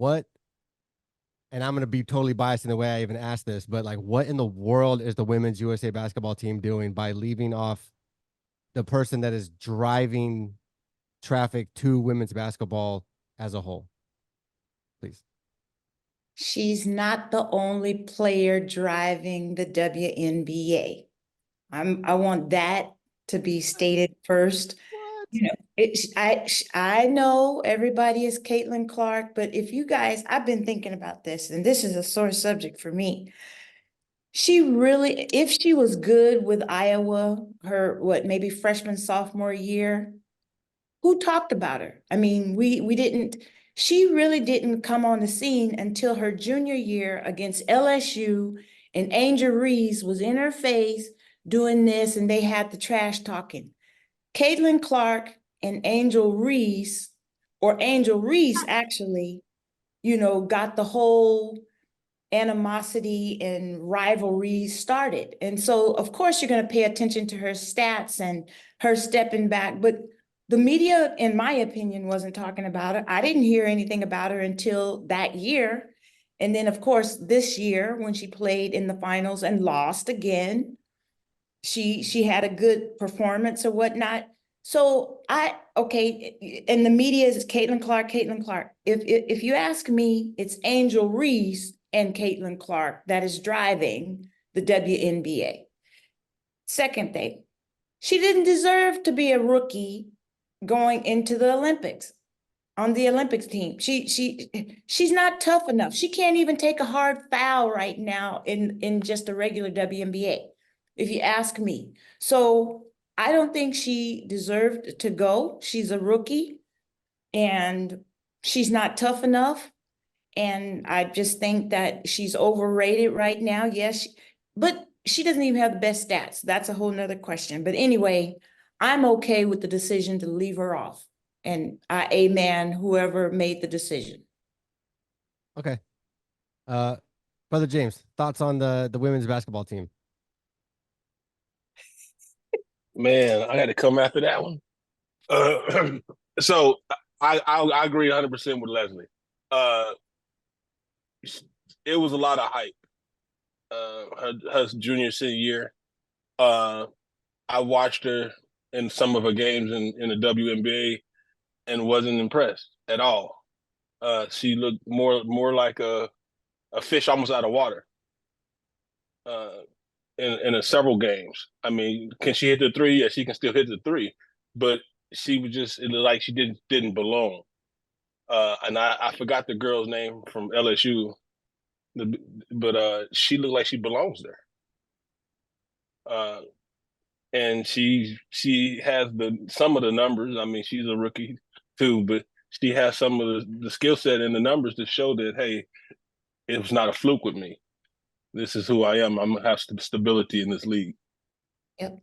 what, and I'm going to be totally biased in the way I even asked this, but like, what in the world is the women's USA basketball team doing by leaving off the person that is driving traffic to women's basketball as a whole? Please. She's not the only player driving the WNBA. I want that to be stated first. What? You know, I know everybody is Caitlyn Clark, but if you guys, I've been thinking about this, and this is a sore subject for me. She really, if she was good with Iowa, her maybe freshman, sophomore year, who talked about her? I mean, we didn't, she really didn't come on the scene until her junior year against LSU, and Angel Reese was in her face doing this, and they had the trash talking. Caitlyn Clark and Angel Reese, or Angel Reese actually, got the whole animosity and rivalry started. And so, of course, you're going to pay attention to her stats and her stepping back. But the media, in my opinion, wasn't talking about her. I didn't hear anything about her until that year. And then, of course, this year when she played in the finals and lost again, she had a good performance or whatnot. So okay, and the media is Caitlyn Clark, Caitlyn Clark. If you ask me, it's Angel Reese and Caitlyn Clark that is driving the WNBA. Second thing, she didn't deserve to be a rookie going into the Olympics on the Olympics team. She's not tough enough. She can't even take a hard foul right now in just a regular WNBA, if you ask me. So I don't think she deserved to go. She's a rookie and she's not tough enough. And I just think that she's overrated right now. Yes, but she doesn't even have the best stats. That's a whole nother question. But anyway, I'm okay with the decision to leave her off. And I amen whoever made the decision. Okay. Brother James, thoughts on the women's basketball team? Man, I had to come after that one. So I agree 100% with Leslie. Uh, it was a lot of hype. Her junior senior year. I watched her in some of her games in the WNBA and wasn't impressed at all. She looked more like a fish almost out of water. In several games. I mean, can she hit the three? Yeah, she can still hit the three, but she was just it looked like she didn't belong. And I forgot the girl's name from LSU, but she looked like she belongs there. And she has some of the numbers. I mean, she's a rookie too, but she has some of the skill set and the numbers to show that hey, it was not a fluke with me. This is who I am. I'm gonna have stability in this league. Yep.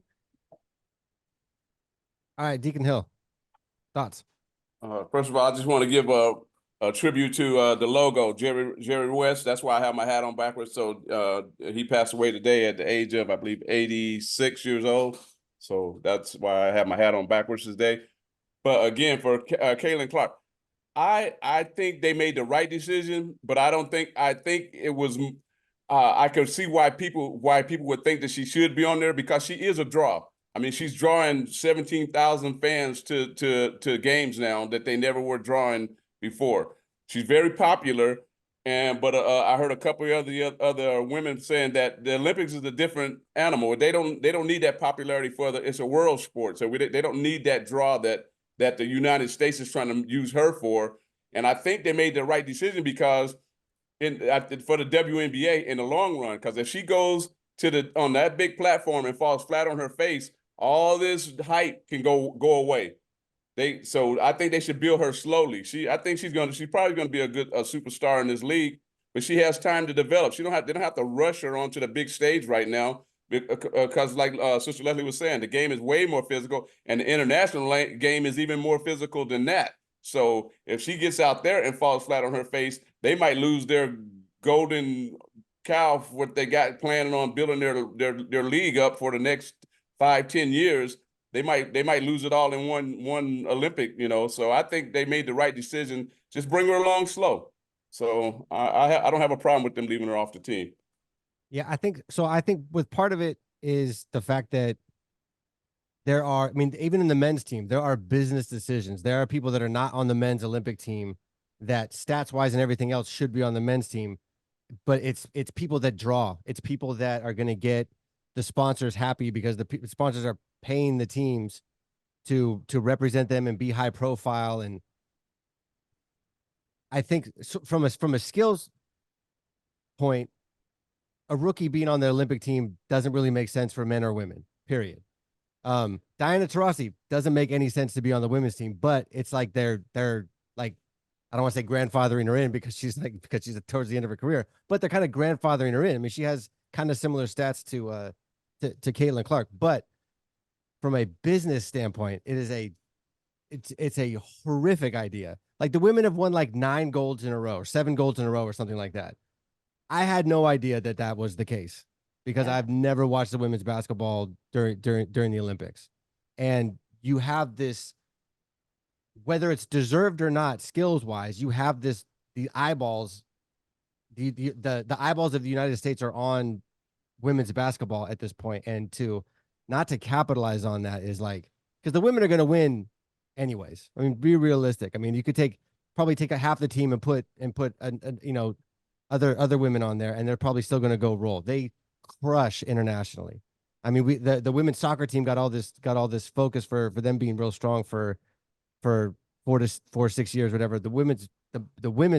All right, Deacon Hill, thoughts? First of all, I just want to give a tribute to the logo, Jerry West. That's why I have my hat on backwards. So he passed away today at the age of, I believe, 86 years old. So that's why I have my hat on backwards today. But again, for Caitlyn Clark, I think they made the right decision, but I think it was. I could see why people would think that she should be on there because she is a draw. I mean, she's drawing 17,000 fans to games now that they never were drawing before. She's very popular, but I heard a couple of other women saying that the Olympics is a different animal. They don't need that popularity it's a world sport, so they don't need that draw that the United States is trying to use her for. And I think they made the right decision because for the WNBA in the long run, because if she goes on that big platform and falls flat on her face, all this hype can go away. So I think they should build her slowly. I think she's probably gonna be a superstar in this league, but she has time to develop. They don't have to rush her onto the big stage right now because like Sister Leslie was saying, the game is way more physical, and the international game is even more physical than that. So if she gets out there and falls flat on her face, they might lose their golden cow for what they got planning on building their league up for the next 5-10 years. They might lose it all in one Olympic, So I think they made the right decision. Just bring her along slow. So I don't have a problem with them leaving her off the team. Yeah, I think so. I think with part of it is the fact that there are, I mean, even in the men's team, there are business decisions. There are people that are not on the men's Olympic team that stats wise and everything else should be on the men's team, but it's people that draw. It's people that are going to get the sponsors happy because the sponsors are paying the teams to represent them and be high profile. And I think from a skills point, a rookie being on the Olympic team doesn't really make sense for men or women. Period. Diana Taurasi doesn't make any sense to be on the women's team, but it's like they're like, I don't want to say grandfathering her in because she's towards the end of her career, but they're kind of grandfathering her in. I mean, she has kind of similar stats to Caitlyn Clark, but from a business standpoint, it's a horrific idea. Like the women have won like 9 golds in a row or 7 golds in a row or something like that. I had no idea that that was the case because Yeah. I've never watched the women's basketball during the Olympics. And you have this, whether it's deserved or not, skills wise, you have this, the eyeballs, the eyeballs of the United States are on women's basketball at this point. And to not to capitalize on that is like, because the women are going to win anyways. I mean, be realistic. I mean, you could probably take a half the team and put other women on there, and they're probably still going to go roll. They crush internationally. I mean, the women's soccer team got all this focus for them being real strong for 4 to 6 years, whatever. The women's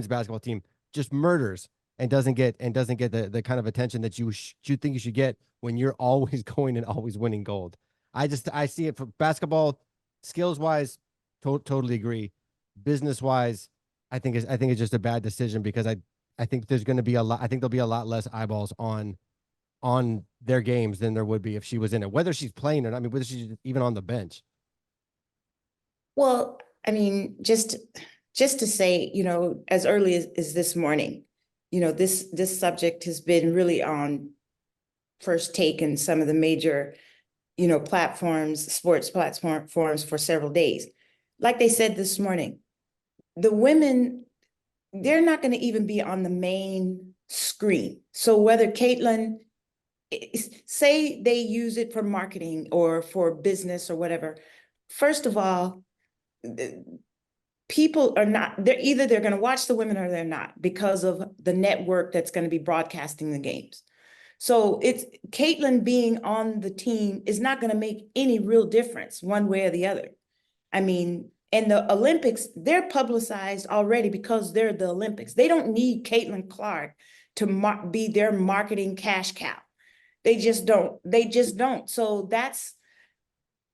basketball team just murders and doesn't get the kind of attention that you think you should get when you're always going and always winning gold. I see it for basketball skills wise, totally agree. Business wise, I think it's just a bad decision because I think there's going to be I think there'll be a lot less eyeballs on their games than there would be if she was in it, whether she's playing or not. I mean, whether she's even on the bench. Well, I mean, just to say, as early as this morning, this subject has been really on first take in some of the major, platforms, sports platforms for several days. Like they said this morning, the women, they're not going to even be on the main screen. So whether Caitlyn, say they use it for marketing or for business or whatever, first of all, people are not, they're going to watch the women or they're not because of the network that's going to be broadcasting the games. So it's Caitlyn being on the team is not going to make any real difference one way or the other. I mean, and the Olympics, they're publicized already because they're the Olympics. They don't need Caitlyn Clark to be their marketing cash cow. They just don't. So that's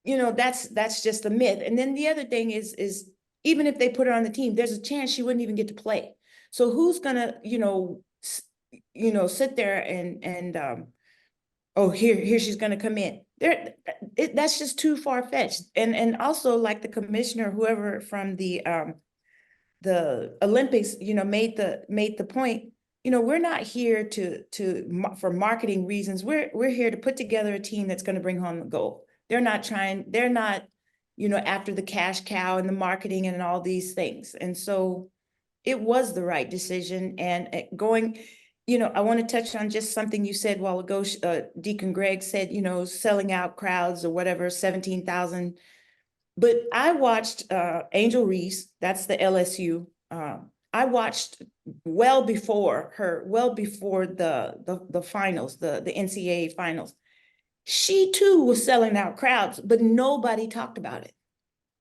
just a myth. And then the other thing is even if they put her on the team, there's a chance she wouldn't even get to play. So who's gonna, sit there and oh, here she's gonna come in. That's just too far-fetched. And also like the commissioner, whoever from the Olympics, made the point, we're not here for marketing reasons. We're here to put together a team that's going to bring home the gold. They're not, after the cash cow and the marketing and all these things. And so it was the right decision. And going, I want to touch on just something you said a while ago. Deacon Greg said, selling out crowds or whatever, 17,000. But I watched Angel Reese, that's the LSU. I watched well before the finals, the NCAA finals. She too was selling out crowds, but nobody talked about it.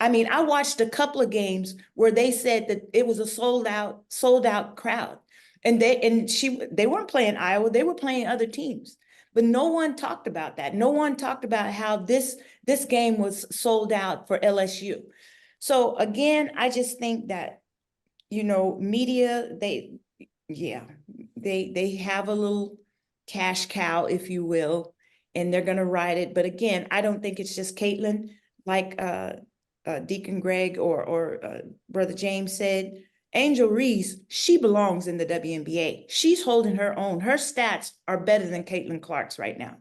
I mean, I watched a couple of games where they said that it was a sold out crowd. And they weren't playing Iowa, they were playing other teams. But no one talked about that. No one talked about how this game was sold out for LSU. So again, I just think that, media, they have a little cash cow, if you will, and they're going to ride it. But again, I don't think it's just Caitlyn, like Deacon Greg or Brother James said. Angel Reese, she belongs in the WNBA. She's holding her own. Her stats are better than Caitlyn Clark's right now.